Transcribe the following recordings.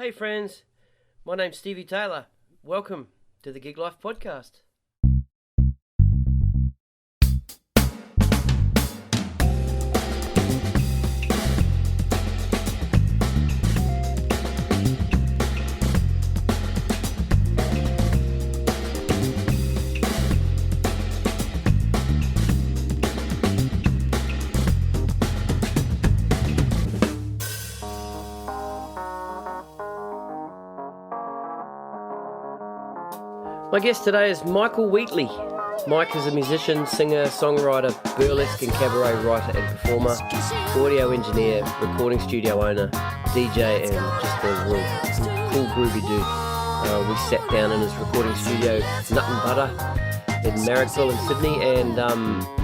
Hey friends, my name's Stevie Taylor. Welcome to the Gig Life Podcast. My guest today is Michael Wheatley. Mike is a musician, singer, songwriter, burlesque and cabaret writer and performer, audio engineer, recording studio owner, DJ and just a real cool groovy dude. We sat down in his recording studio, Nut and Butter, in Marrickville in Sydney, and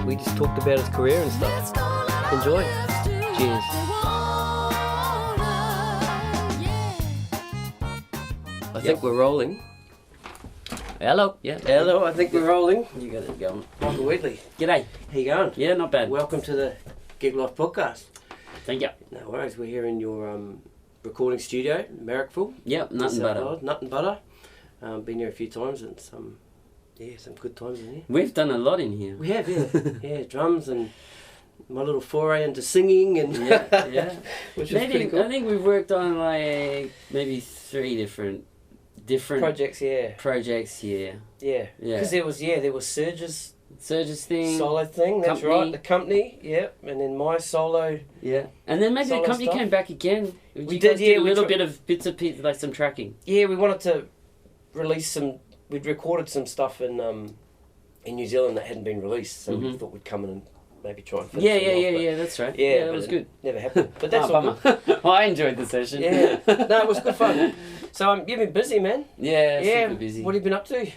we just talked about his career and stuff. Enjoy. Cheers. I think we're rolling. Hello. Yeah. Hello, I think we're rolling. You got it going. Michael Wheatley. G'day. How you going? Yeah, not bad. Welcome to the Gig Life Podcast. Thank you. No worries, we're here in your recording studio, Marrickville. Yep, Nut and Butter. Nut and Butter. Been here a few times and some good times in here. We've done a lot in here. We have, yeah. Yeah, drums and my little foray into singing and Yeah. which is pretty cool. I think we've worked on like maybe 3 different projects, yeah. Projects here. Yeah. Because there was Serge's thing. solo thing, that's company. right, the company, yeah. And then my solo. Yeah. And then maybe the Solo company stuff. came back again. We did, yeah. A little bit of bits of pieces, like some tracking. Yeah, we wanted to release we'd recorded some stuff in New Zealand that hadn't been released, so we thought we'd come in and maybe try and finish Yeah, that's right. Yeah, that was good. Never happened. But that's all good. bummer. Well, I enjoyed the session. Yeah. No, it was good fun. So you've been busy, man. Yeah, Yeah. super busy. What have you been up to?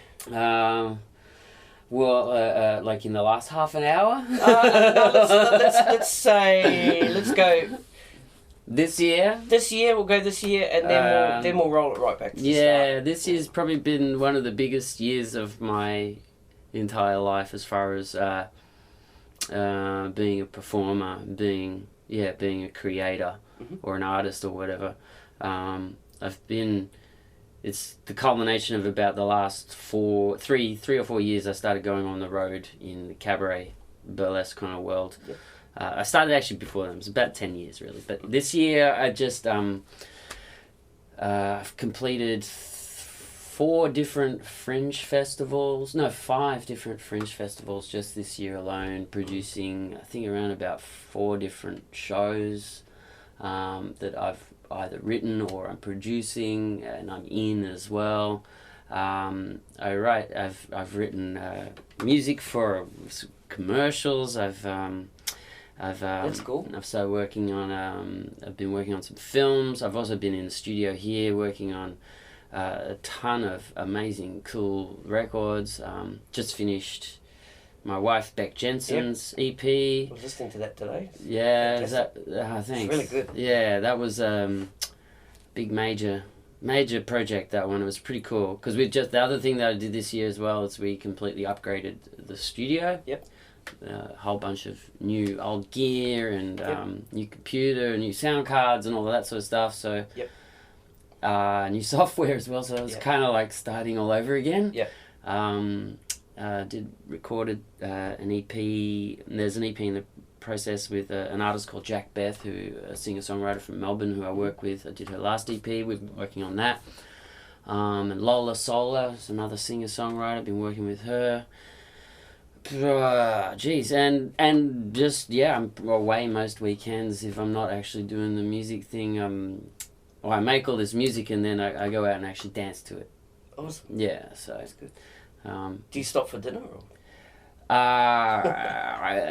Like in the last half an hour? Let's go. This year? This year, we'll go this year, and then we'll roll it right back to the start. This year's probably been one of the biggest years of my entire life as far as being a performer, being a creator or an artist or whatever. It's the culmination of about the last 3 or 4 years. I started going on the road in the cabaret, burlesque kind of world. Yep. I started actually before them. It was about 10 years really. But this year I just I've completed 5 different fringe festivals just this year alone, producing I think around about 4 different shows that I've either written or I'm producing and I'm in as well. I've written music for commercials. That's cool. I've started working on I've been working on some films. I've also been in the studio here working on a ton of amazing cool records. Just finished my wife Beck Jensen's EP. I was listening to that today. Yeah, thanks. It's really good. Yeah, that was big major project, that one. It was pretty cool because the other thing that I did this year as well is we completely upgraded the studio. Yep. A whole bunch of new old gear and new computer, new sound cards and all of that sort of stuff. So new software as well. So it was kind of like starting all over again. Yeah. Recorded an EP. And there's an EP in the process with an artist called Jack Beth, who a singer-songwriter from Melbourne who I work with. I did her last EP. We've been working on that. And Lola Sola is another singer-songwriter. I've been working with her. And just I'm away most weekends if I'm not actually doing the music thing. I make all this music and then I go out and actually dance to it. Awesome. Yeah, so that's good. Do you stop for dinner or?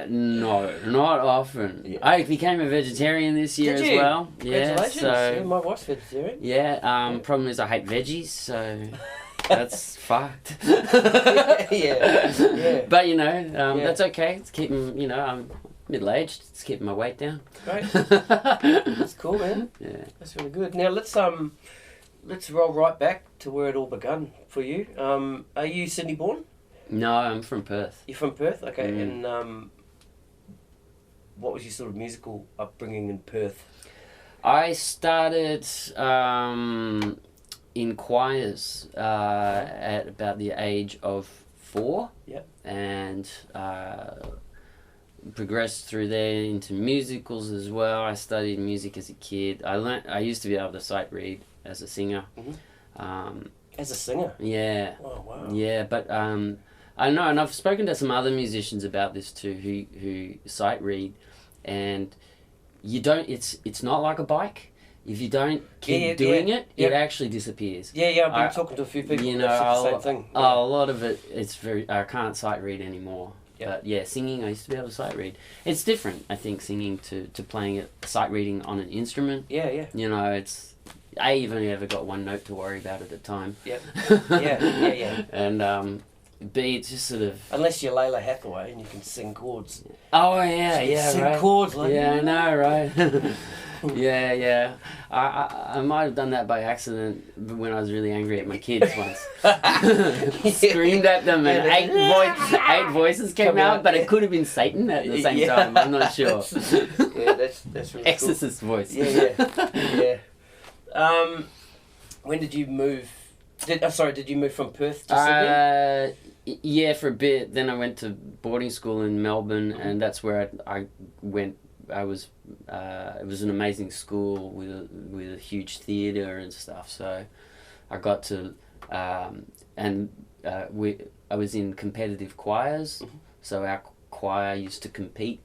No, not often. Yeah. I became a vegetarian this year as well. Congratulations. Yeah, so my wife's vegetarian. Yeah. Problem is I hate veggies, so that's fucked. Yeah. But that's okay. It's keeping I'm middle-aged. It's keeping my weight down. Great. That's cool, man. Yeah. That's really good. Now let's roll right back to where it all begun for you. Are you Sydney born? No, I'm from Perth. You're from Perth? Okay. And what was your sort of musical upbringing in Perth? I started in choirs at about the age of 4. Yep. And progressed through there into musicals as well. I studied music as a kid. I used to be able to sight read as a singer. Mm-hmm. As a singer? Yeah. Oh, wow. Yeah, but I know, and I've spoken to some other musicians about this too, who sight read, and you don't. It's not like a bike. If you don't keep doing it, it actually disappears. Yeah. I've been talking to a few people. You know, that's the same thing. A lot of it, it's very. I can't sight read anymore. Yep. But yeah, singing, I used to be able to sight read. It's different, I think, singing to playing it, sight reading on an instrument. Yeah. You know, it's. You've only ever got one note to worry about at a time. Yep. Yeah. And B, it's just sort of... Unless you're Layla Hathaway and you can sing chords. Oh, yeah, sing right. chords, like... Yeah, I know, right? Yeah. I might have done that by accident when I was really angry at my kids once. Screamed at them and eight voices came out, but it could have been Satan at the same time. I'm not sure. That's really Exorcist voice. Yeah. When did you move? Did you move from Perth to Sydney? Yeah, for a bit. Then I went to boarding school in Melbourne, and that's where I went. It was an amazing school with a huge theatre and stuff. So I got to I was in competitive choirs. Mm-hmm. So our choir used to compete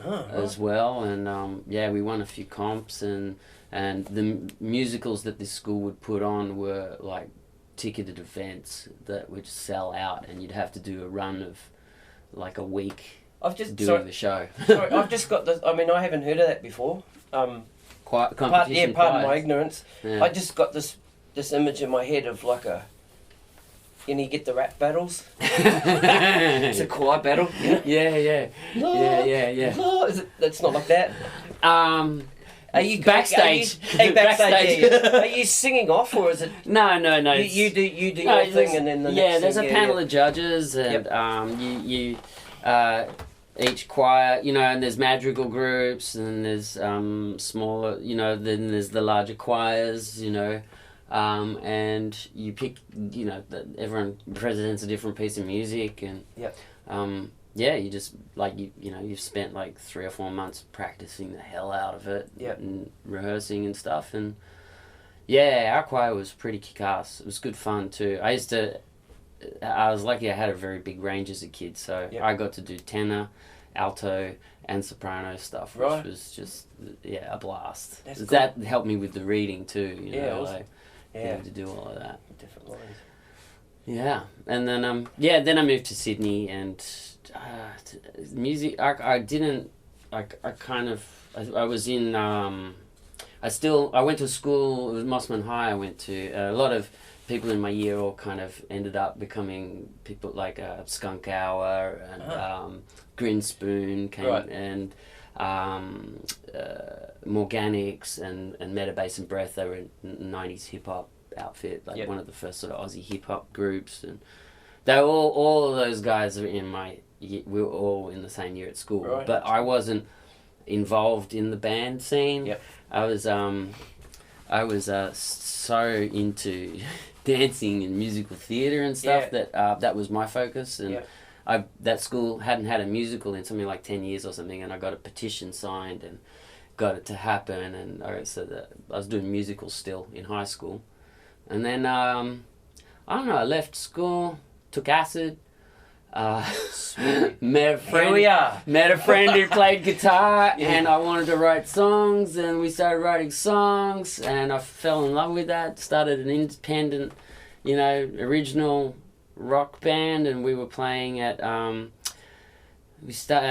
as well, and we won a few comps, and the musicals that this school would put on were like ticketed events that would sell out, and you'd have to do a run of like a week the show. Sorry, I've just got this. I mean, I haven't heard of that before. Competition. Pardon my ignorance. Yeah. I just got this image in my head of like a. You get the rap battles. It's a choir battle. You know? Yeah. That's not like that. Are you backstage? Backstage. Are you singing off, or is it? No. You do your thing, and then there's a panel of judges, and each choir, and there's madrigal groups, and there's smaller, then there's the larger choirs, and you pick, everyone presents a different piece of music, and you just you've spent like 3 or 4 months practicing the hell out of it, and rehearsing and stuff, and our choir was pretty kick-ass. It was good fun too. I was lucky I had a very big range as a kid, so I got to do tenor, alto, and soprano stuff, which was just a blast. That's cool. That helped me with the reading too. To do all of that. Different lines. Yeah, and then then I moved to Sydney, and music. I was in. I went to school. It was Mossman High. I went to a lot of people in my year all kind of ended up becoming people like Skunk Hour and Grin Spoon came and Morganics and Metabase and Breath. They were a 90s hip hop outfit, like one of the first sort of Aussie hip hop groups, and they were all of those guys we were all in the same year at school, but I wasn't involved in the band scene. I was so into dancing and musical theatre and stuff that was my focus, and that school hadn't had a musical in something like 10 years or something, and I got a petition signed and got it to happen, and I was doing musicals still in high school, and then I don't know, I left school, took acid, met a friend who played guitar, and I wanted to write songs, and we started writing songs, and I fell in love with that. Started an independent, original rock band, and we were playing at our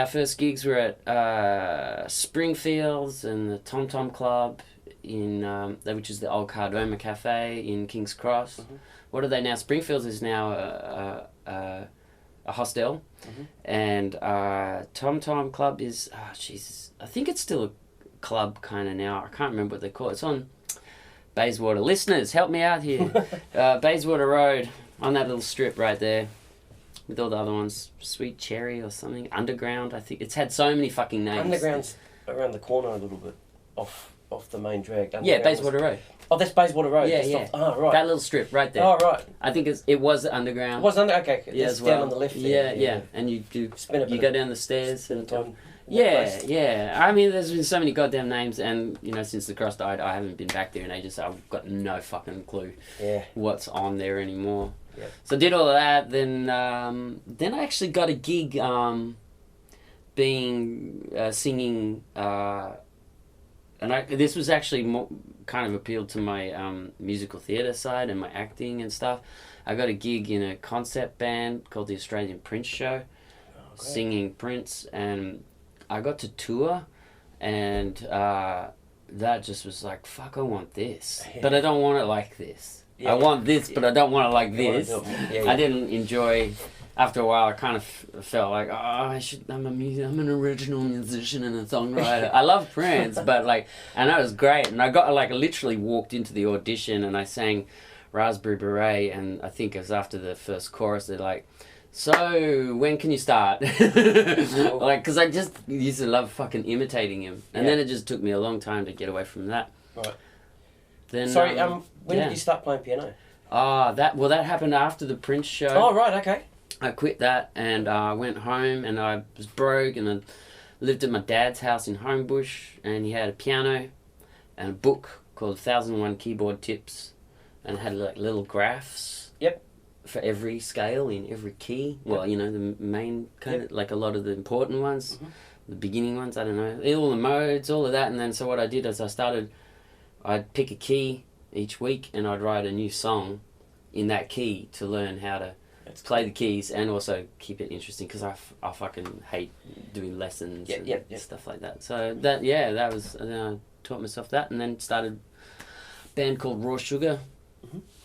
first gigs were at Springfields and the Tom Tom Club in which is the old Cardoma Cafe in King's Cross. Mm-hmm. What are they now? Springfields is now a hostel, and Tom Tom Club is I think it's still a club kind of now. I can't remember what they call it. It's on Bayswater. Listeners, help me out here. Bayswater Road, on that little strip right there, with all the other ones. Sweet Cherry or something. Underground, I think. It's had so many fucking names. Underground's around the corner a little bit off off the main drag. Yeah, Bayswater Road. Oh, that's Bayswater Road. Yeah, Just yeah. off, oh, right. That little strip right there. Oh, right. I think it was underground. It was under. Okay, Yeah, it's as well. down on the left there. Yeah. And you go down the stairs Spend a and time in that Yeah, place. yeah. I mean, there's been so many goddamn names, and since the Cross died, I haven't been back there in ages. So I've got no fucking clue what's on there anymore. Yep. So I did all of that. Then I actually got a gig singing, and this was actually more, kind of appealed to my musical theatre side and my acting and stuff. I got a gig in a concept band called the Australian Prince Show, singing Prince, and I got to tour, and that just was like, fuck, I want this, but I don't want it like this. I want this, but I don't want it like this. I didn't enjoy. After a while, I kind of felt like, I'm an original musician and a songwriter. I love Prince, but and that was great. And I literally walked into the audition and I sang Raspberry Beret, and I think it was after the first chorus, they're like, so when can you start? Because I just used to love fucking imitating him, and then it just took me a long time to get away from that. Right. Then when did you start playing piano? That happened after the Prince show. Oh, right, okay. I quit that and I went home, and I was broke, and I lived at my dad's house in Homebush, and he had a piano and a book called 1001 Keyboard Tips, and it had little graphs. Yep. For every scale in every key. Well, the main kind of, a lot of the important ones, the beginning ones, I don't know, all the modes, all of that. And then so what I did is I'd pick a key each week, and I'd write a new song in that key to learn how to play the keys and also keep it interesting, because I fucking hate doing lessons and stuff like that. So that was, and then I taught myself that, and then started a band called Raw Sugar.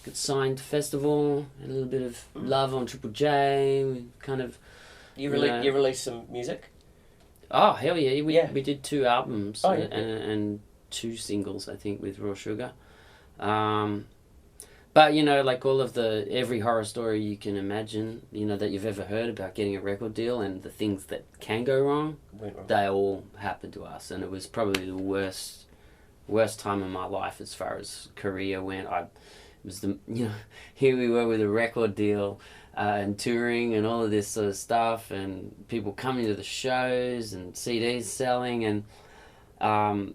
Got signed to festival, had a little bit of love on Triple J, we kind of... You released some music? Oh, hell yeah. We did 2 albums and 2 singles, I think, with Raw Sugar. But, all of every horror story you can imagine, that you've ever heard about getting a record deal and the things that can go wrong, they all happened to us. And it was probably the worst time of my life as far as career went. It was here we were with a record deal and touring and all of this sort of stuff, and people coming to the shows and CDs selling, and I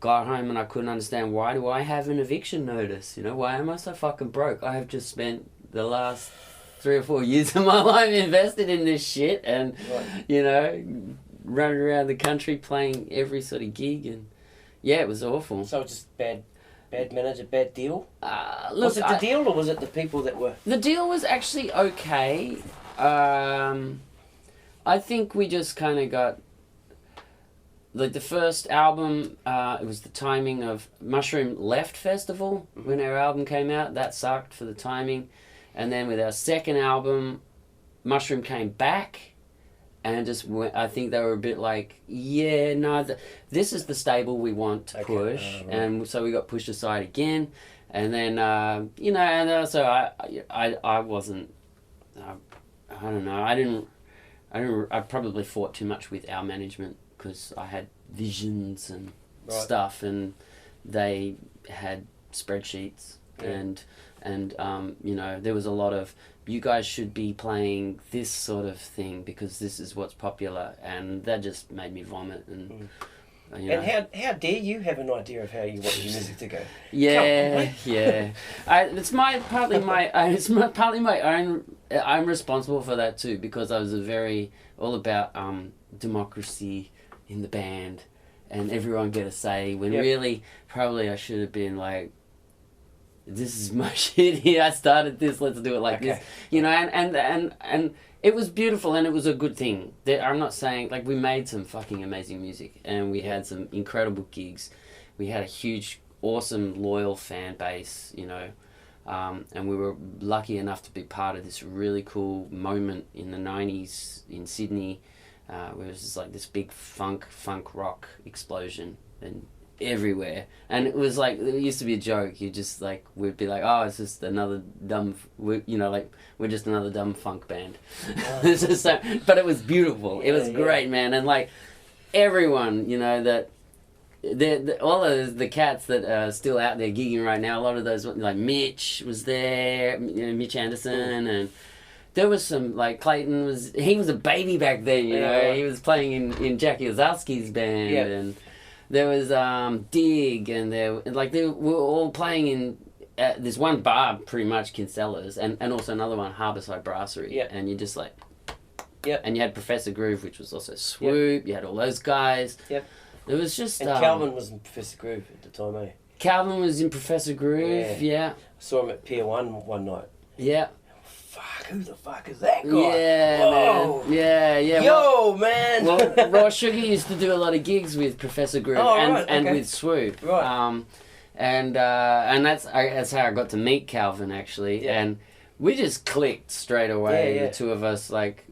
got home and I couldn't understand, why do I have an eviction notice? Why am I so fucking broke? I have just spent the last 3 or 4 years of my life invested in this shit, and running around the country playing every sort of gig, and it was awful. So it's just bad manager, bad deal? Look, was it the deal, or was it the people that were... The deal was actually okay. I think we just kind of got... the first album, it was the timing of Mushroom left festival when our album came out. That sucked for the timing. And then with our second album, Mushroom came back. And just went, I think they were a bit like, this is the stable we want to push, and so we got pushed aside again, and then and also I wasn't, I don't know, I probably fought too much with our management, because I had visions and stuff, and they had spreadsheets, and there was a lot of, you guys should be playing this sort of thing because this is what's popular, and that just made me vomit. And and how dare you have an idea of how you want your music to go? It's partly my own. I'm responsible for that too, because I was all about democracy in the band, and everyone get a say, when really probably I should have been like, this is my shit here, I started this, let's do it like this. And it was beautiful, and it was a good thing. I'm not saying, we made some fucking amazing music, and we had some incredible gigs. We had a huge, awesome, loyal fan base, and we were lucky enough to be part of this really cool moment in the 90s in Sydney, where it was just this big funk rock explosion, and everywhere. And it was it used to be a joke. You just we'd be like, oh, it's just another dumb, we're just another dumb funk band. It's just but it was beautiful. It was great, man. And everyone, that all of the cats that are still out there gigging right now, a lot of those, like Mitch was there, Mitch Anderson, and there was some, like Clayton he was a baby back then, you know, he was playing in Jackie Ozalski's band, and there was Dig, and they were all playing in this one bar, pretty much, Kinsella's, and also another one, Harbourside Brasserie, and you just like, and you had Professor Groove, which was also Swoop, you had all those guys, it was just... And Calvin was in Professor Groove at the time, eh? Calvin was in Professor Groove, I saw him at Pier 1 one night. Fuck, who the fuck is that guy? Whoa. Man. Yeah. Yo, man! Well, Raw Sugar used to do a lot of gigs with Professor Groove and with Swoop. Right. And that's how I got to meet Calvin, actually. And we just clicked straight away, the two of us. Like,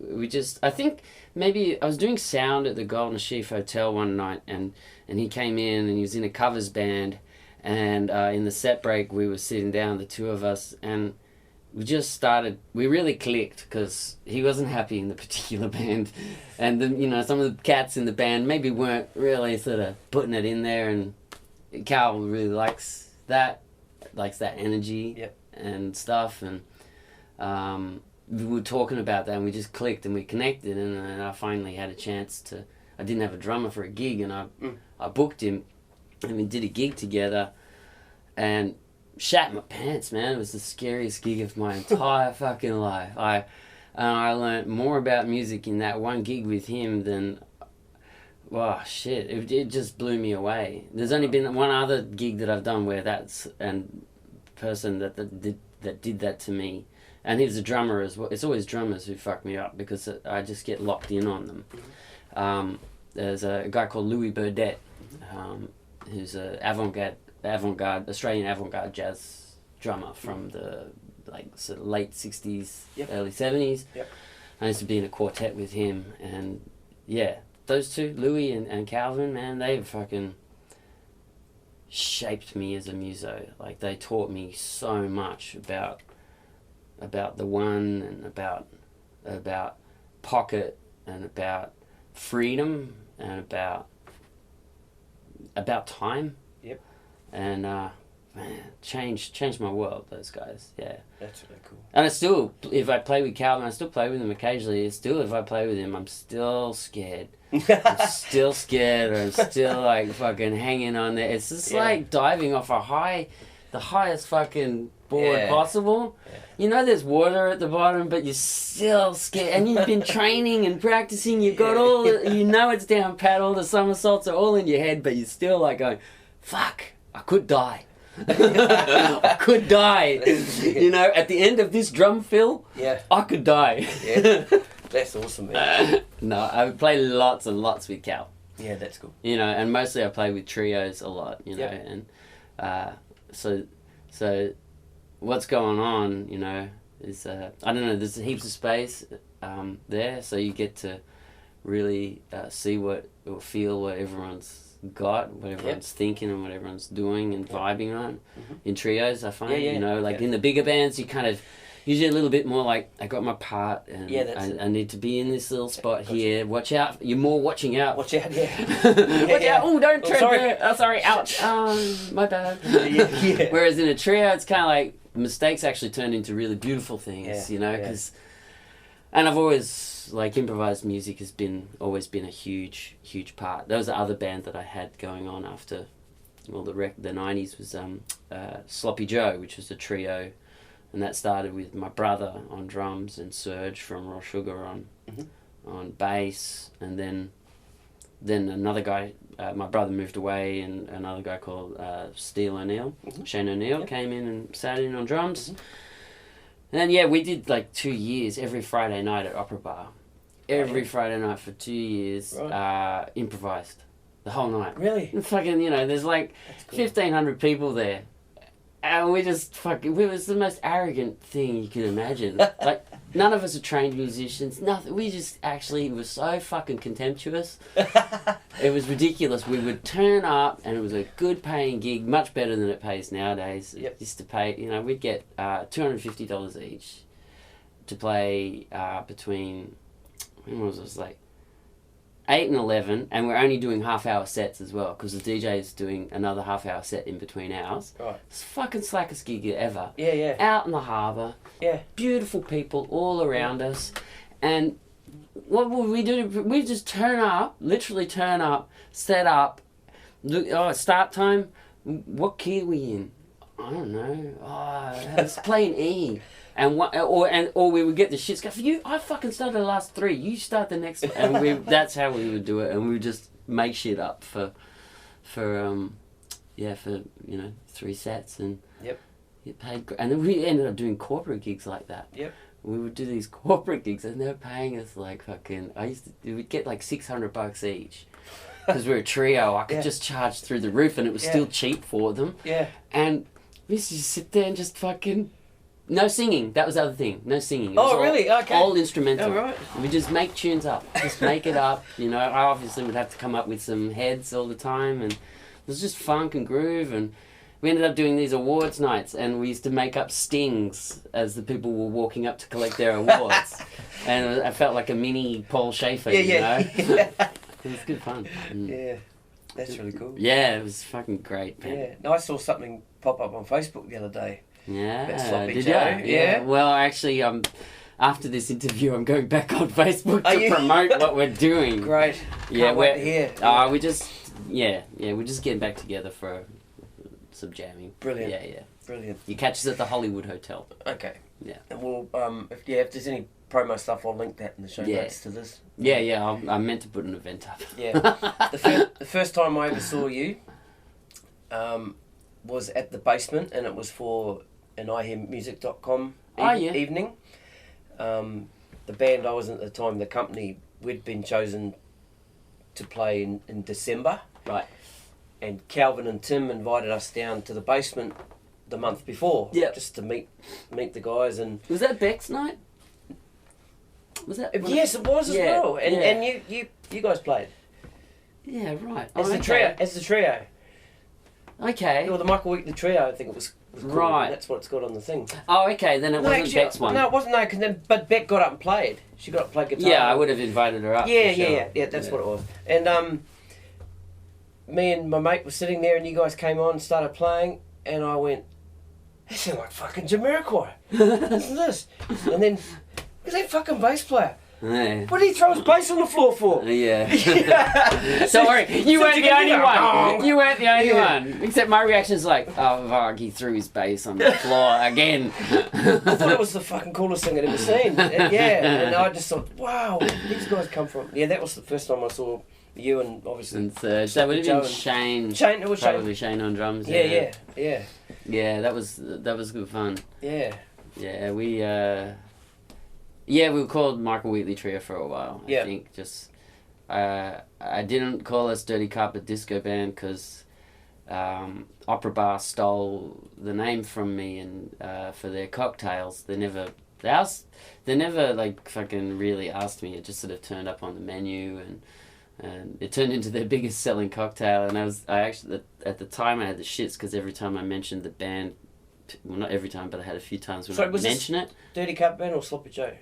I think maybe I was doing sound at the Golden Sheaf Hotel one night, and he came in and he was in a covers band. And in the set break, we were sitting down, the two of us, and we really clicked because he wasn't happy in the particular band, and some of the cats in the band maybe weren't really sort of putting it in there, and Carl really likes that energy and stuff, and we were talking about that, and we just clicked and we connected, and I finally had a chance I didn't have a drummer for a gig, and I booked him, and we did a gig together, and shat my pants, man. It was the scariest gig of my entire fucking life. I learned more about music in that one gig with him than... Wow, shit. It just blew me away. There's only been one other gig that I've done where person that did that to me. And he was a drummer as well. It's always drummers who fuck me up because I just get locked in on them. There's a guy called Louis Burdett, who's an Australian avant-garde jazz drummer from the sort of late 60s, early 70s. I used to be in a quartet with him, and those two, Louis and Calvin, man, they fucking shaped me as a muso. Like, they taught me so much about the one, and about pocket, and about freedom, and about time. And man, changed my world, those guys. That's really cool. And I still, if I play with Calvin, I still play with him occasionally. If I play with him, I'm still scared. I'm still scared, or I'm still like fucking hanging on there. It's just like diving off the highest fucking board possible. You know there's water at the bottom, but you're still scared, and you've been training and practicing. You've got it's down pat, all the somersaults are all in your head, but you're still like going, fuck, I could die. I could die. At the end of this drum fill, I could die. That's awesome, man. No, I play lots and lots with Cal. Yeah, that's cool. And mostly I play with trios a lot, and so what's going on, is, I don't know, there's heaps of space there, so you get to really see or feel what everyone's got, what everyone's thinking and what everyone's doing and vibing on. In trios, I find, in the bigger bands, you kind of usually a little bit more like, I got my part, and I need to be in this little spot here. Watch out. You're more watching out. Watch out, Watch out. Oh, don't tread there. Oh, sorry. Ouch. My bad. Whereas in a trio, it's kind of like mistakes actually turn into really beautiful things, because... And I've always, improvised music has always been a huge, huge part. There was the other band that I had going on after, the 90s was Sloppy Joe, which was a trio. And that started with my brother on drums and Serge from Raw Sugar on bass. And then another guy, my brother moved away, and another guy called Shane O'Neill, came in and sat in on drums. And then, we did 2 years every Friday night at Opera Bar. Every Friday night for 2 years, improvised the whole night. Really? And fucking, there's 1,500 people there. And we just it was the most arrogant thing you could imagine. None of us are trained musicians, nothing. We just actually were so fucking contemptuous. It was ridiculous. We would turn up, and it was a good paying gig, much better than it pays nowadays. It used to pay, we'd get $250 each to play between, when was it? 8 and 11, and we're only doing half-hour sets as well, because the DJ is doing another half-hour set in between hours. Right. It's fucking slackest gig ever. Yeah, yeah. Out in the harbour. Yeah. Beautiful people all around us. And what would we do? We just turn up, literally turn up, set up. Look, start time. What key are we in? I don't know. Let's play an E. And or we would get the shit scuff. I fucking started the last 3. You start the next one. And that's how we would do it. And we would just make shit up for 3 sets, and Yep. get paid. And then we ended up doing corporate gigs like that. Yep. We would do these corporate gigs, and they're paying us like fucking. We'd get like $600 each. Because we're a trio, I could just charge through the roof, and it was still cheap for them. Yeah. And we used to just sit there and just fucking. No singing. That was the other thing. No singing. It was really? Okay. All instrumental. Oh, right. We just make tunes up. Just make it up. You know, I obviously would have to come up with some heads all the time, and it was just funk and groove. And we ended up doing these awards nights, and we used to make up stings as the people were walking up to collect their awards. And I felt like a mini Paul Schaefer, you know? Yeah. It was good fun. Yeah. That's really cool. Yeah, it was fucking great, man. Yeah. No, I saw something pop up on Facebook the other day. Yeah, Sloppy did Joe, you? Yeah. Well, actually, after this interview, I'm going back on Facebook to promote what we're doing. Great. Yeah, we're here. We're just getting back together for some jamming. Brilliant. Yeah. Brilliant. You catch us at the Hollywood Hotel. Okay. Yeah. And we'll if there's any promo stuff, I'll link that in the show notes to this. Yeah. I meant to put an event up. Yeah. The first time I ever saw you was at the Basement, and it was for an ihearmusic.com evening. The band I was in at the time, the company, we'd been chosen to play in December. Right. And Calvin and Tim invited us down to the Basement the month before. Yeah. Just to meet the guys. And Was that Beck's night? Was that? yes, it was as well. And you guys played. Yeah, right. As the trio. Okay. Or the Michael Wheatley trio, I think it was called. Right. That's what it's got on the thing. Oh, okay. Then it wasn't actually, Beck's one. No, it wasn't. No, but Beck got up and played. She got up and played guitar. Yeah, I would have invited her up. Yeah, for sure. yeah. That's what it was. And me and my mate were sitting there, and you guys came on and started playing, and I went, "That sounds like fucking Jamiroquai. Listen to this." And then, who's that fucking bass player? Yeah. What did he throw his bass on the floor for? Yeah. Sorry, you weren't the only one. You weren't the only one. Except my reaction's like, oh, fuck, he threw his bass on the floor again. I thought it was the fucking coolest thing I'd ever seen. And I just thought, wow, where did these guys come from? Yeah, that was the first time I saw you, and obviously. And Serge. That would have been Shane. It was probably Shane on drums. Yeah. Yeah, that was good fun. Yeah. Yeah, we were called Michael Wheatley Trio for a while. I think just I didn't call us Dirty Carpet Disco Band because Opera Bar stole the name from me, and for their cocktails they never like fucking really asked me. It just sort of turned up on the menu, and it turned into their biggest selling cocktail. And I actually at the time I had the shits because every time I mentioned the band, well, not every time, but I had a few times when I mention it. Dirty Carpet Band or Sloppy Joe?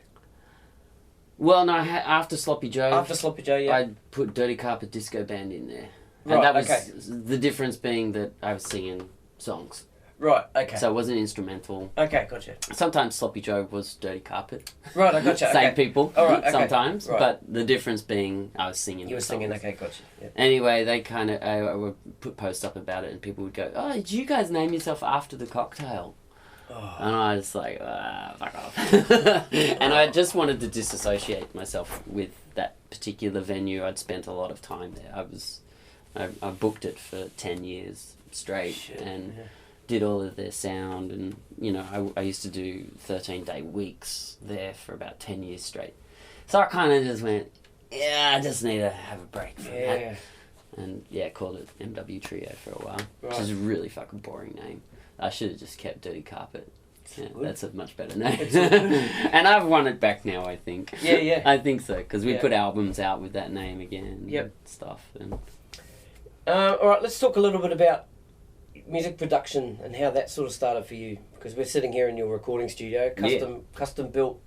Well, no, after Sloppy Joe. After Sloppy Joe, yeah. I put Dirty Carpet Disco Band in there. And Right, that was the difference being that I was singing songs. Right, okay. So it wasn't instrumental. Okay, gotcha. Sometimes Sloppy Joe was Dirty Carpet. Right, I gotcha. Same people. All right, okay. Sometimes. Right. But the difference being I was singing. You were singing, songs. okay, gotcha. Yep. Anyway, they kind of I would put posts up about it, and people would go, "Oh, did you guys name yourself after the cocktail?" Oh. And I was like, fuck off. And I just wanted to disassociate myself with that particular venue. I'd spent a lot of time there. I booked it for 10 years straight did all of their sound. And, you know, I used to do 13-day weeks there for about 10 years straight. So I kind of just went, I just need to have a break from that. And, called it MW Trio for a while, which is a really fucking boring name. I should have just kept Dirty Carpet. Yeah, that's a much better name. And I've won it back now, I think. Yeah. I think so, because we put albums out with that name again and stuff. And all right, let's talk a little bit about music production and how that sort of started for you. Because we're sitting here in your recording studio, custom built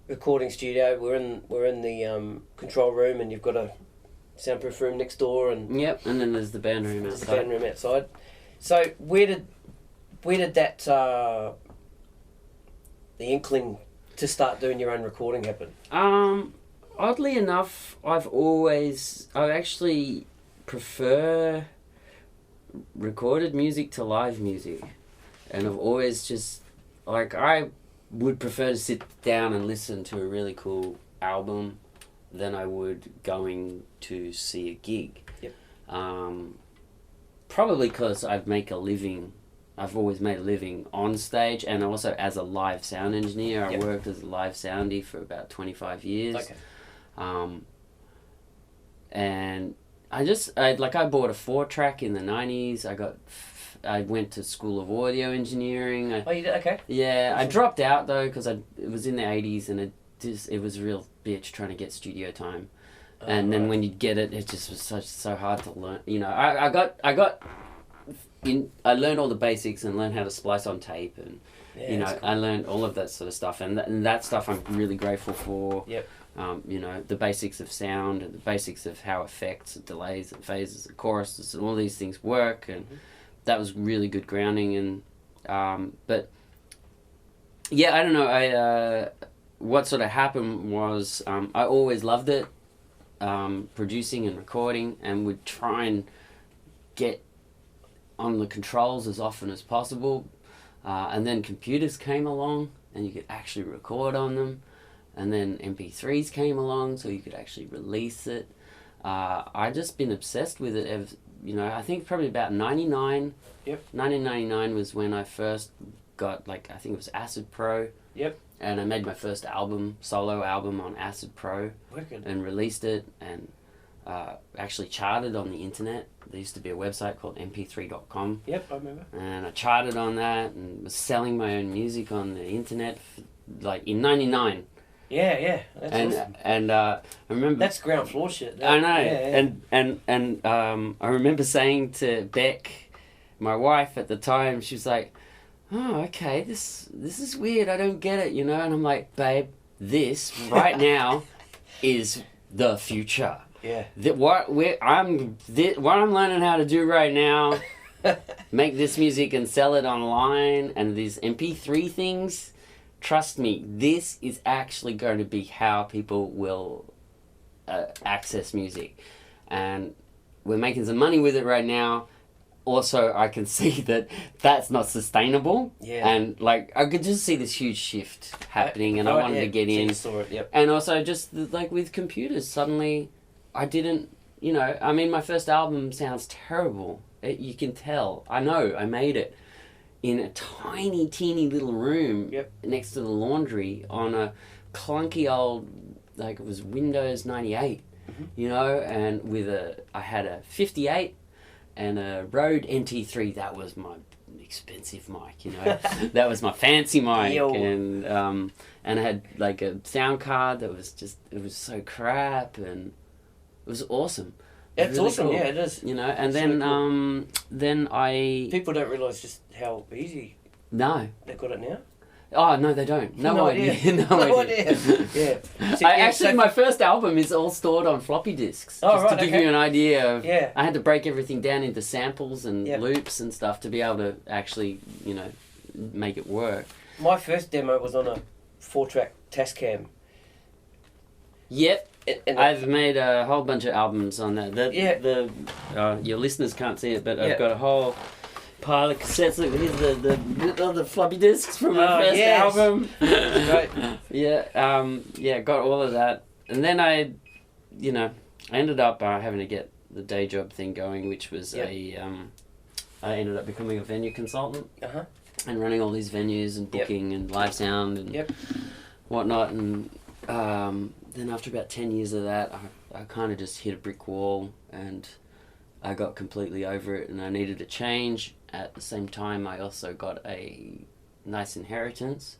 recording studio. We're in the control room, and you've got a soundproof room next door, and Yep, and then there's the band room the outside. band room outside. So where did that the inkling to start doing your own recording happen? Oddly enough, I actually prefer recorded music to live music, and I've always just like I would prefer to sit down and listen to a really cool album than I would going to see a gig. Yep. Probably because I've always made a living on stage, and also as a live sound engineer. I worked as a live soundie for about 25 years. Okay. And I bought a 4-track in the 90s. I went to School of Audio Engineering. Oh, you did? Okay. Yeah, I dropped out though because it was in the 80s, and it was a real bitch trying to get studio time. And then when you get it, it just was so hard to learn. You know, I learned all the basics and learned how to splice on tape, and cool. I learned all of that sort of stuff, and that stuff I'm really grateful for. Yep. The basics of sound and the basics of how effects, and delays, and phases, and choruses, and all these things work, and that was really good grounding. And but yeah, I don't know. What sort of happened was I always loved it, producing and recording, and would try and get on the controls as often as possible. And then computers came along, and you could actually record on them. And then MP3s came along, so you could actually release it. I just been obsessed with it. I think probably about 99. Yep. 1999 was when I first got, I think it was Acid Pro. Yep. And I made my first solo album on Acid Pro. Wicked. And released it, and actually charted on the internet. There used to be a website called mp3.com. Yep, I remember. And I charted on that and was selling my own music on the internet, in 99. Yeah, that's awesome. And I remember that's ground floor shit. I know, Yeah. And I remember saying to Beck, my wife at the time, she was like, "Oh, okay, this is weird. I don't get it, And I'm like, "Babe, this right now is the future. Yeah. What I'm learning how to do right now, make this music and sell it online, and these MP3 things." Trust me, this is actually going to be how people will access music. And we're making some money with it right now. Also, I can see that that's not sustainable. Yeah. And, I could just see this huge shift happening, and I wanted to get in. Saw it, yep. And also, just, with computers, suddenly, I didn't, my first album sounds terrible. You can tell. I know, I made it in a tiny, teeny little room next to the laundry on a clunky old, it was Windows 98, and I had a 58 and a Rode NT3. That was my expensive mic, that was my fancy mic. Yo. And I had a sound card that was it was so crap, and it was awesome. It's really awesome, cool. yeah, it is. And it's then so cool. then I... People don't realise just how easy No. they've got it now. Oh, no, they don't. No idea. No idea. Yeah. So, my first album is all stored on floppy disks. Oh, just to give you an idea of... Yeah. I had to break everything down into samples and Yep. loops and stuff to be able to actually, make it work. My first demo was on a 4-track Tascam. Yep. And I've made a whole bunch of albums on that. Your listeners can't see it, but I've got a whole pile of cassettes. Look, here's the floppy disks from my first album. Right. Got all of that. And then I ended up having to get the day job thing going, which was I ended up becoming a venue consultant. Uh-huh. And running all these venues and booking and live sound and whatnot. And then after about 10 years of that, I kind of just hit a brick wall, and I got completely over it, and I needed a change. At the same time, I also got a nice inheritance,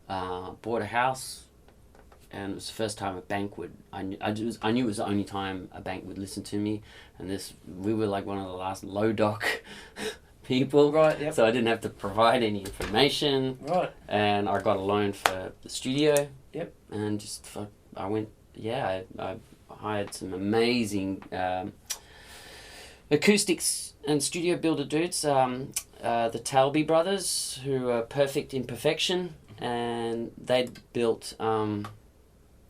bought a house, and it was the first time a bank would... I knew it was the only time a bank would listen to me, and we were one of the last low-doc people. Right, yep. So I didn't have to provide any information. Right. And I got a loan for the studio. Yep. And I went, I hired some amazing acoustics and studio builder dudes, the Talby brothers, who are perfect in perfection, and they'd built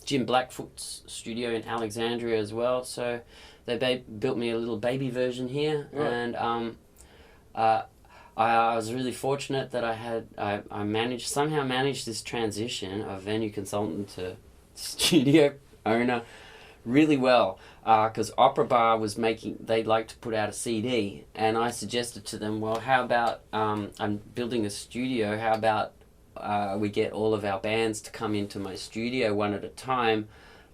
Jim Blackfoot's studio in Alexandria as well. So they built me a little baby version here, right. And I was really fortunate that I somehow managed this transition of venue consultant to studio owner really well, because Opera Bar they'd like to put out a CD, and I suggested to them, well, how about, I'm building a studio, how about we get all of our bands to come into my studio one at a time,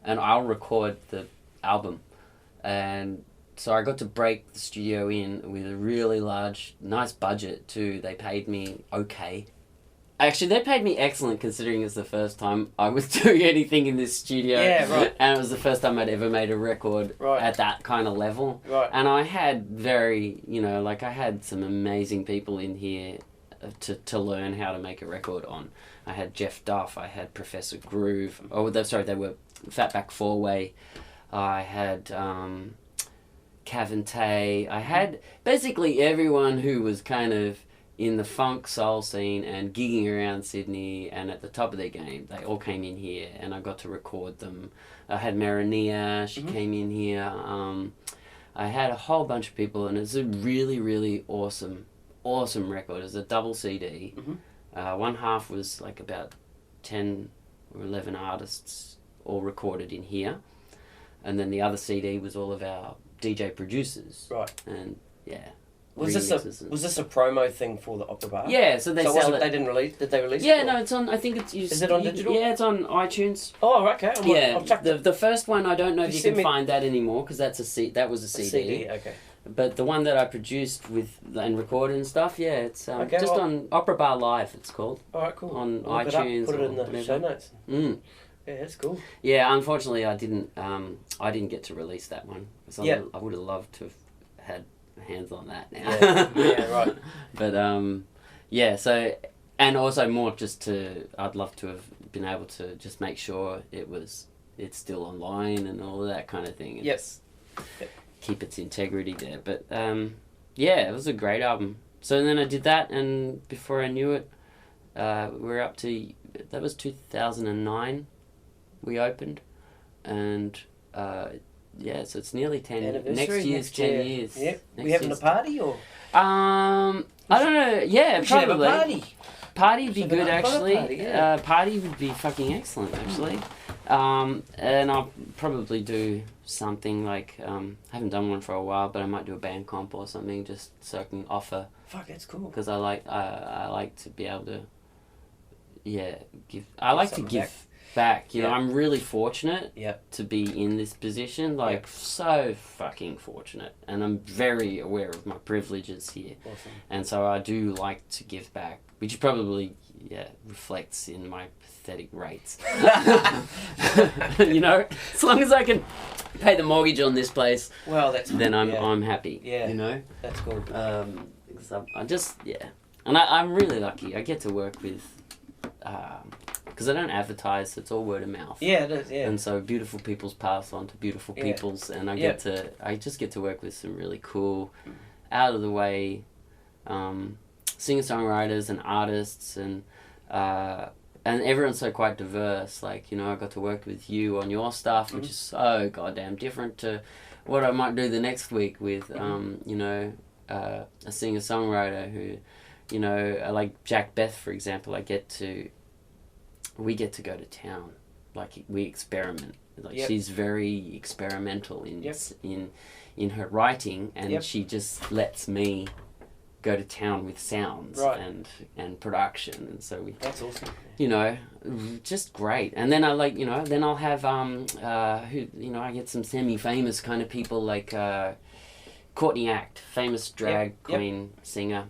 and I'll record the album. And so I got to break the studio in with a really large, nice budget too. They paid me okay. Actually, they paid me excellent, considering it's the first time I was doing anything in this studio. Yeah, right. And it was the first time I'd ever made a record at that kind of level. Right. And I had I had some amazing people in here to learn how to make a record on. I had Jeff Duff, I had Professor Groove. They were Fatback Four-Way. I had Cavante. I had basically everyone who was kind of in the funk soul scene and gigging around Sydney and at the top of their game. They all came in here, and I got to record them. I had Marania, she came in here. I had a whole bunch of people, and it's a really, really awesome record. It's a double CD. One half was like about 10 or 11 artists all recorded in here, and then the other CD was all of our DJ producers. Right. And yeah. Was this a promo thing for the Opera Bar? Yeah, so they sell it. They didn't release. Did they release it? Yeah, no, it's on. I think it's. Is it on digital? Yeah, it's on iTunes. Oh, okay. I'll check the first one, I don't know if you can find that anymore, because that was a CD. CD, okay. But the one that I produced and recorded and stuff, yeah, it's on Opera Bar Live. It's called. All right, cool. On iTunes. Put it in the show notes. Mm. Yeah, that's cool. Yeah, unfortunately, I didn't get to release that one. So yeah. I would have loved to have had hands on that now. Yeah, right. But yeah, so, and also more I'd love to have been able to just make sure it's still online and all of that kind of thing. Yes. Keep its integrity there. But yeah, it was a great album. So then I did that, and before I knew it, we're up to, that was 2009 we opened, and yeah, so it's nearly 10. Next year's 10 years. Yeah. We having a party or? I don't know. Yeah, we probably. Should have a party. Party would be good, actually. Party, yeah. Party would be fucking excellent, actually. And I'll probably do something like, I haven't done one for a while, but I might do a band comp or something, just so I can offer. Fuck, that's cool. Because I like to be able to, give. I like to give back. You know, I'm really fortunate to be in this position. So fucking fortunate, and I'm very aware of my privileges here. Awesome. And so I do like to give back, which probably reflects in my pathetic rates. You know, as long as I can pay the mortgage on this place, well, then I'm happy. Yeah, you know, that's cool. Because I just and I'm really lucky. I get to work with. Because I don't advertise, it's all word of mouth. Yeah, it is, yeah. And so beautiful peoples pass on to beautiful peoples, and I just get to work with some really cool, out of the way, singer-songwriters and artists, and everyone's so quite diverse. Like, you know, I got to work with you on your stuff, which is so goddamn different to what I might do the next week with, you know, a singer-songwriter who, you know, like Jack Beth, for example. We get to go to town, like we experiment. Like she's very experimental in her writing, and she just lets me go to town with sounds and production, and so that's awesome. You know, just great. And then I'll have I get some semi-famous kind of people like Courtney Act, famous drag queen singer.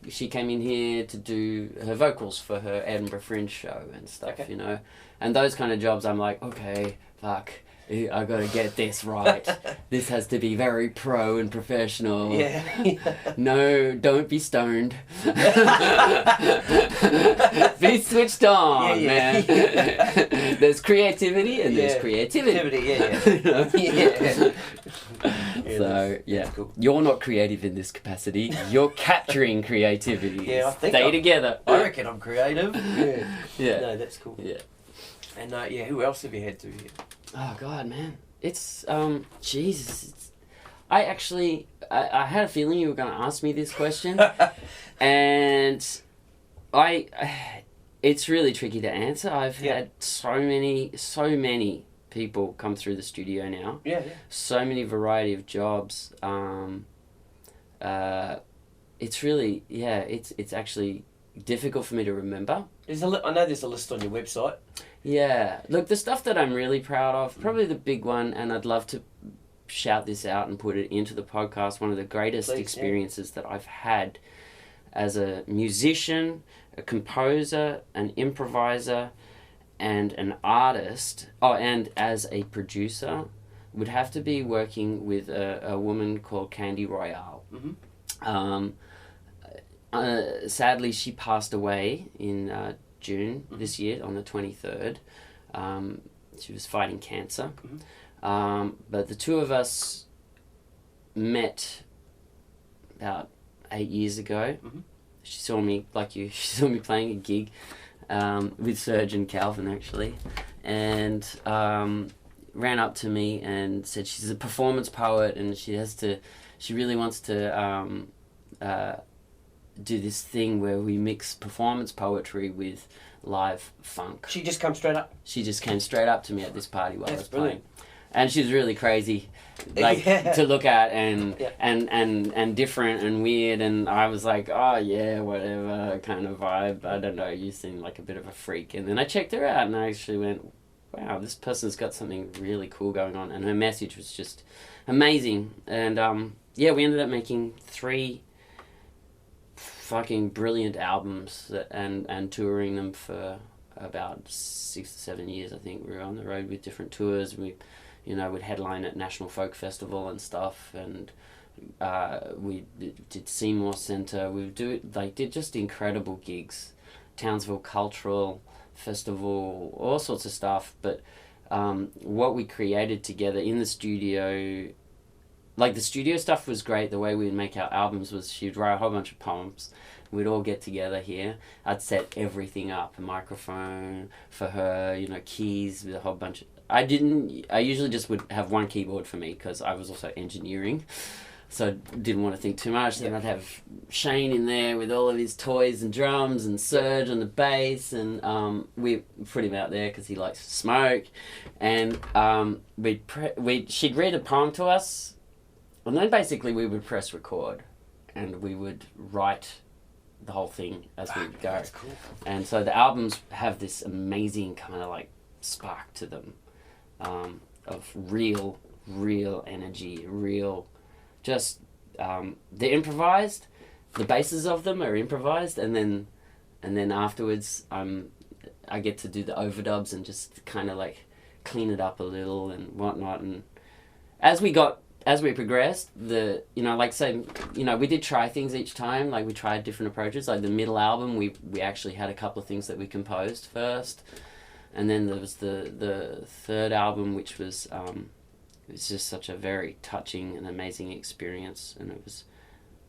She came in here to do her vocals for her Edinburgh Fringe show and stuff, you know. And those kind of jobs, I'm like, okay, fuck, I got to get this right. This has to be very pro and professional. Yeah. No, don't be stoned. Be switched on, man. There's creativity and there's creativity. Yeah. So, yeah. Cool. You're not creative in this capacity. You're capturing creativity. Yeah, I think Stay together. I reckon I'm creative. Yeah. No, that's cool. Yeah. And who else have you had to here? Oh God, man, it's Jesus. I had a feeling you were going to ask me this question, and it's really tricky to answer. I've had so many people come through the studio now. Yeah. So many variety of jobs. It's really it's actually difficult for me to remember. I know there's a list on your website. Yeah, look, the stuff that I'm really proud of, probably the big one, and I'd love to shout this out and put it into the podcast, one of the greatest experiences that I've had as a musician, a composer, an improviser, and an artist, and as a producer, would have to be working with a woman called Candy Royale. Sadly, she passed away in June this year on the 23rd. She was fighting cancer. But the two of us met about 8 years ago. She saw me, like you, she saw me playing a gig with Serge and Calvin actually, and ran up to me and said she's a performance poet and she really wants to do this thing where we mix performance poetry with live funk. She just come straight up? She just came straight up to me at this party while I was brilliant. playing. And she was really crazy, to look at and different and weird, and I was like, oh yeah, whatever kind of vibe. I don't know, you seem like a bit of a freak. And then I checked her out and I actually went, wow, this person's got something really cool going on, and her message was just amazing. And we ended up making 3 fucking brilliant albums and touring them for about 6 to 7 years. I think we were on the road with different tours. We would headline at National Folk Festival and stuff, and we did Seymour Centre. We did just incredible gigs, Townsville Cultural Festival, all sorts of stuff. But what we created together in the studio, like the studio stuff was great. The way we'd make our albums was she'd write a whole bunch of poems. We'd all get together here. I'd set everything up, a microphone for her, keys with a whole bunch of... I usually just would have one keyboard for me because I was also engineering. So I didn't want to think too much. Then I'd have Shane in there with all of his toys and drums, and Serge on the bass, and we put him out there because he likes to smoke. And she'd read a poem to us, and then basically we would press record, and we would write the whole thing as we would go. That's cool. And so the albums have this amazing kind of like spark to them, of real energy, real... Just they're improvised. The bases of them are improvised, and then afterwards I get to do the overdubs and just kind of like clean it up a little and whatnot. And as we progressed, we did try things each time. Like we tried different approaches. Like the middle album, we actually had a couple of things that we composed first, and then there was the third album, which was. It's just such a very touching and amazing experience, and it was,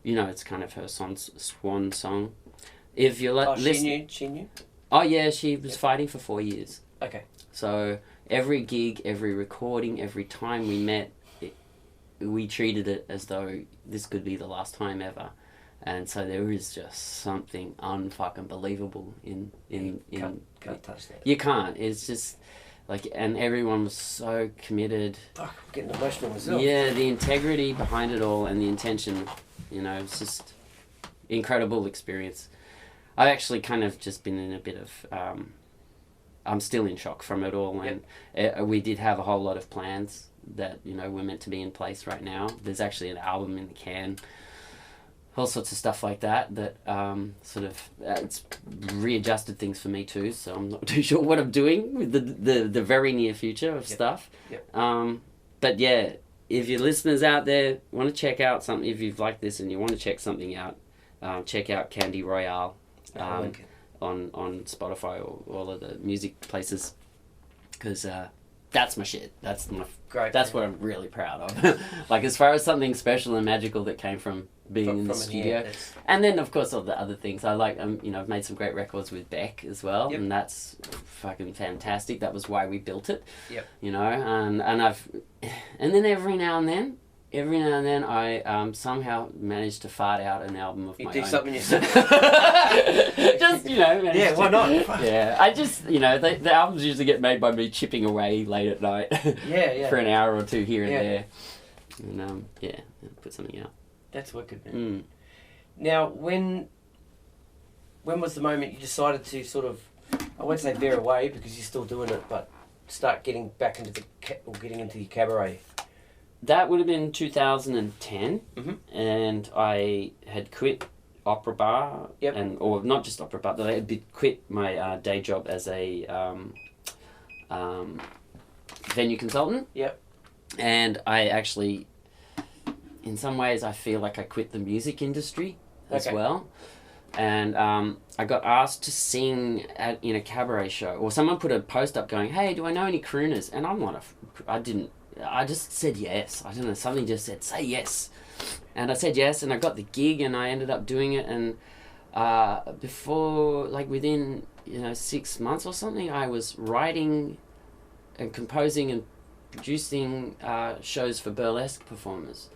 it's kind of her swan song. If you She knew? Oh yeah, she was fighting for 4 years. Okay. So every gig, every recording, every time we met, we treated it as though this could be the last time ever, and so there is just something unfucking believable in. Can't touch that. You can't. It's just. And everyone was so committed. Fuck, I'm getting emotional myself. Yeah, the integrity behind it all and the intention, it's just incredible experience. I've actually kind of just been in a bit of, I'm still in shock from it all. And we did have a whole lot of plans that, were meant to be in place right now. There's actually an album in the can. all sorts of stuff like that sort of it's readjusted things for me too, so I'm not too sure what I'm doing with the very near future of stuff. But yeah, if your listeners out there want to check out something, if you've liked this and you want to check something out, check out Candy Royale on Spotify or all of the music places, because that's my shit. That's my great. That's what I'm really proud of. Like, as far as something special and magical that came from being in the studio, and then of course all the other things I like. I've made some great records with Beck as well, and that's fucking fantastic. That was why we built it. And then every now and then I somehow managed to fart out an album of my own. You do something yourself. Just, why not? Yeah, I just, the albums usually get made by me chipping away late at night. For an hour or two here and there. And, put something out. That's wicked, man. Now, when was the moment you decided to sort of, I won't say veer away because you're still doing it, but start getting back into getting into your cabaret? That would have been 2010, and I had quit Opera Bar, or not just Opera Bar, but I had quit my day job as a venue consultant. And I actually, in some ways, I feel like I quit the music industry as well. And I got asked to sing in a cabaret show, or someone put a post up going, "Hey, do I know any crooners?" And I'm not I just said yes. I don't know, something just said, say yes. And I said yes, and I got the gig, and I ended up doing it. And within 6 months or something, I was writing and composing and producing shows for burlesque performers,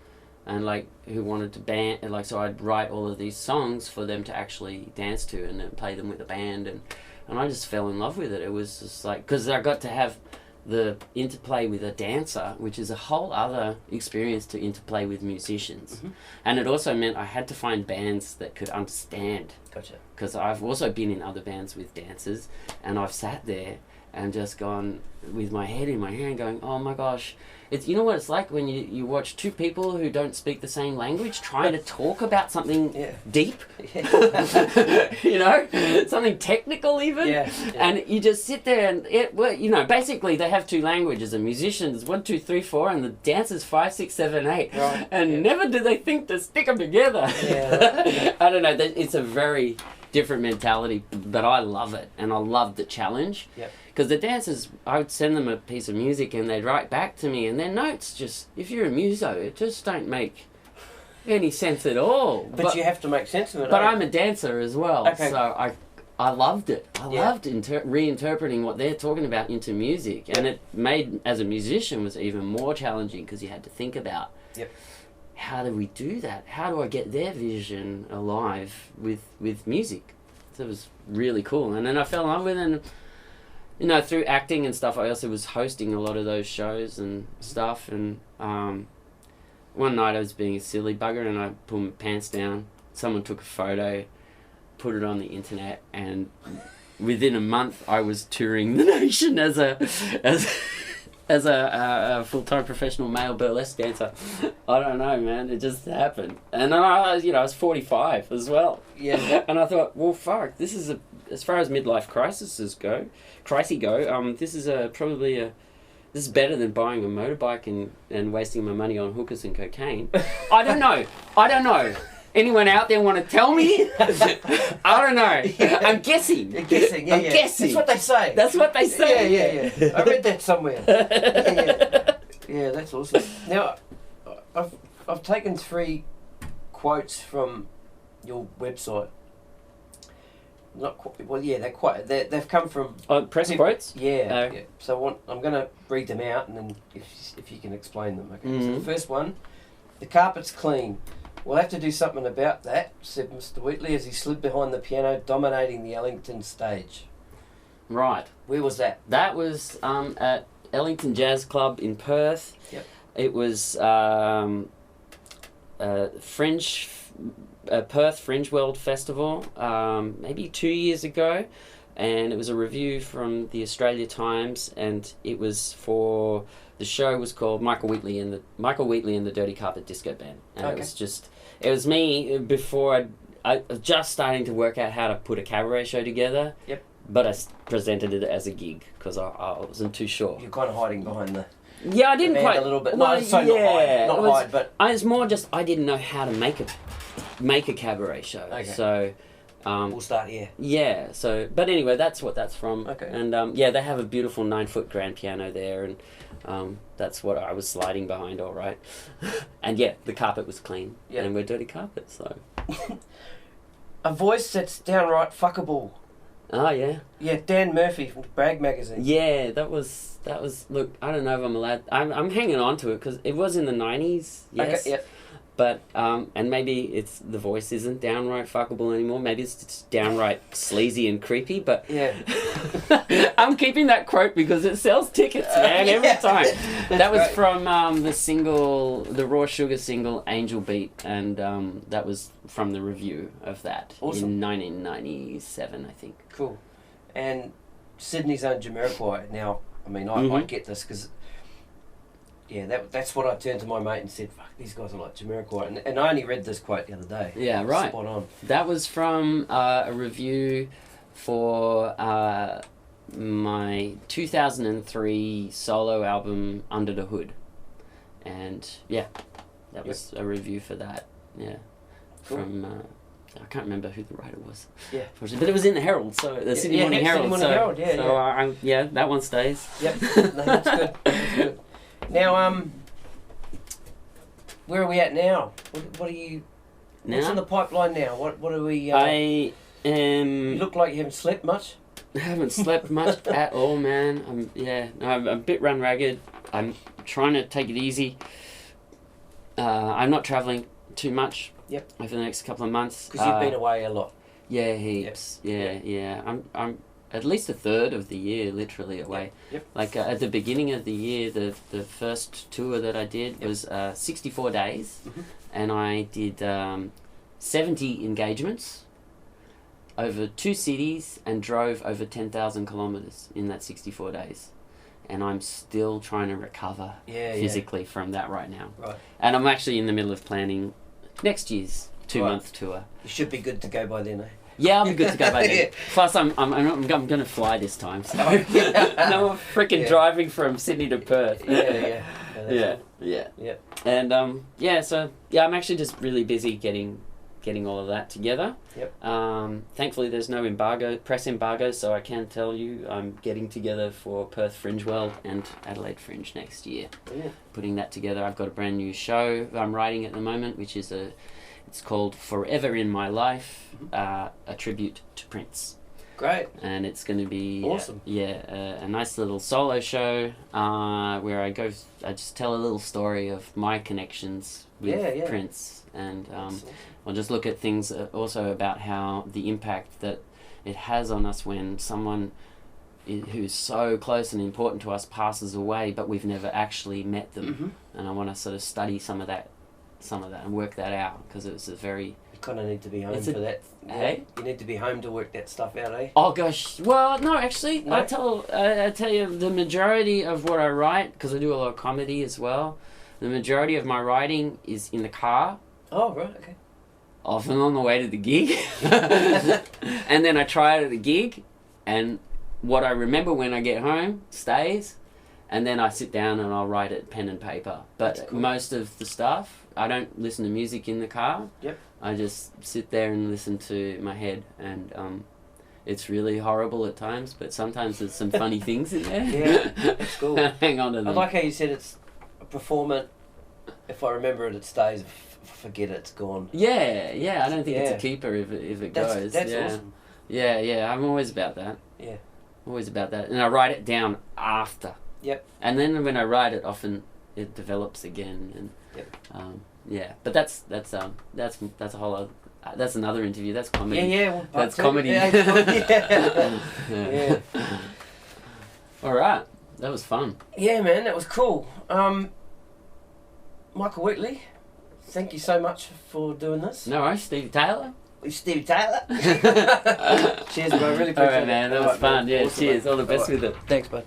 and who wanted to band. And so I'd write all of these songs for them to actually dance to and then play them with a band, and I just fell in love with it. It was just because I got to have the interplay with a dancer, which is a whole other experience to interplay with musicians. And it also meant I had to find bands that could understand. Gotcha. Because I've also been in other bands with dancers, and I've sat there and just gone with my head in my hand going, oh my gosh, it's, you know what it's like when you watch two people who don't speak the same language trying to talk about something deep, something technical even, and you just sit there and basically they have two languages. A musician's 1, 2, 3, 4, and the dancers 5, 6, 7, 8, and never do they think to stick them together. I don't know. It's a very different mentality, but I love it, and I love the challenge. Because the dancers, I would send them a piece of music and they'd write back to me, and their notes just, if you're a muso, it just don't make any sense at all. But you have to make sense of it. But I'm a dancer as well, so I loved it. I loved reinterpreting what they're talking about into music, and it made, as a musician, was even more challenging because you had to think about how do we do that? How do I get their vision alive with music? So it was really cool, and then I fell in love with it. And, through acting and stuff, I also was hosting a lot of those shows and stuff. And one night I was being a silly bugger and I pulled my pants down. Someone took a photo, put it on the internet, and within a month I was touring the nation as a full-time professional male burlesque dancer. I don't know, man. It just happened. And then I was 45 as well. And I thought, well, fuck, this is as far as midlife crises go, this is this is better than buying a motorbike and wasting my money on hookers and cocaine. I don't know. Anyone out there want to tell me? I don't know. I'm guessing. You're guessing, I'm guessing. That's what they say. Yeah. I read that somewhere. Yeah, that's awesome. Now, I've taken 3 quotes from your website. Not quite, well, yeah, they've come from press quotes. Yeah. So I'm going to read them out, and then if you can explain them. Okay. So the first one, the carpet's clean. We'll have to do something about that, said Mr. Wheatley as he slid behind the piano, dominating the Ellington stage. Right. Where was that? That was at Ellington Jazz Club in Perth. It was Perth Fringe World Festival, maybe 2 years ago, and it was a review from the Australia Times, and it was the show was called Michael Wheatley and the Dirty Carpet Disco Band, and It was me before I was just starting to work out how to put a cabaret show together. Yep. But I presented it as a gig because I wasn't too sure. You're kind of hiding behind the... Yeah, I didn't quite... a little bit. Well, No, so yeah, not hide, but... I was more just... I didn't know how to make a cabaret show. Okay. So... we'll start here. Yeah, so... But anyway, that's what that's from. Okay. And, yeah, they have a beautiful 9-foot grand piano there, and that's what I was sliding behind, all right. And, yeah, the carpet was clean. Yeah. And we're dirty carpet, so... A voice that's downright fuckable. Oh, yeah. Yeah, Dan Murphy from Brag Magazine. Yeah, that was... Look, I don't know if I'm allowed... I'm hanging on to it because it was in the 90s, yes. Okay, yep. But, and maybe it's the voice isn't downright fuckable anymore. Maybe it's just downright sleazy and creepy, but... Yeah. I'm keeping that quote because it sells tickets, man, every time. That was great. from the Raw Sugar single, Angel Beat, and that was from the review of that Awesome. in 1997, I think. Cool. And Sydney's own Jamiroquai. Now, I mean, I get this because... Yeah, that's what I turned to my mate and said, fuck, these guys are like Jamiroquai. And I only read this quote the other day. Yeah, right. Spot on. That was from a review for my 2003 solo album, Under the Hood. And, yeah, that was a review for that. Yeah. Cool. From... I can't remember who the writer was. Yeah. But it was in the Herald, so the Sydney Morning Sydney Herald. Morning Herald, yeah, so yeah, that one stays. Yep. No, that's good. That's good. Now, where are we at now? What are you... What's in the pipeline now? What are we... I You look like you haven't slept much. I haven't slept much at all, man. I'm a bit run ragged. I'm trying to take it easy. I'm not travelling too much. Yep. Over the next couple of months. Because you've been away a lot. Yeah, heaps. Yep. Yeah. I'm at least a third of the year literally away. Yep. Like at the beginning of the year, the first tour that I did was 64 days, and I did 70 engagements over 2 cities and drove over 10,000 kilometres in that 64 days. And I'm still trying to recover physically from that right now. Right. And I'm actually in the middle of planning next year's 2-month tour. You should be good to go by then, eh? Yeah, I'll be good to go by then. Plus, I'm going to fly this time, so no more freaking driving from Sydney to Perth. Yeah. No, Yeah. And I'm actually just really busy getting all of that together. Yep. Thankfully, there's no press embargo, so I can tell you I'm getting together for Perth Fringe World and Adelaide Fringe next year. Yeah. Putting that together, I've got a brand new show I'm writing at the moment, which is it's called Forever in My Life, a tribute to Prince. Great. And it's going to be awesome. A nice little solo show where I just tell a little story of my connections with Prince, and I'll just look at things also about how the impact that it has on us when someone who's so close and important to us passes away, but we've never actually met them. And I want to sort of study some of that and work that out, because it's a very... You kind of need to be home for that. Hey? You need to be home to work that stuff out, eh? Oh gosh, well no, actually, No? I tell you the majority of what I write, because I do a lot of comedy as well, the majority of my writing is in the car. Oh, right, okay. Often on the way to the gig. And then I try it at the gig, and what I remember when I get home stays, and then I sit down and I'll write it pen and paper. But cool. Most of the stuff, I don't listen to music in the car. Yep. I just sit there and listen to my head, and it's really horrible at times, but sometimes there's some funny things in there. Yeah, that's cool. Hang on to them. I like how you said it's a performance. If I remember it, it stays. Forget it, it's gone. Yeah. I don't think it's a keeper if it goes. That's awesome. Yeah. I'm always about that. Yeah. Always about that, and I write it down after. Yep. And then when I write it, often it develops again, and But that's a whole other. That's another interview. That's comedy. Yeah. Well, that's comedy. Yeah. All right, that was fun. Yeah, man, that was cool. Michael Wheatley, thank you so much for doing this. No worries, Stevie Taylor. Stevie Taylor. Cheers, bro. Really appreciate it. All right, man. That was fun. Man. Yeah, Awesome, cheers. mate. All the best with it. Thanks, bud.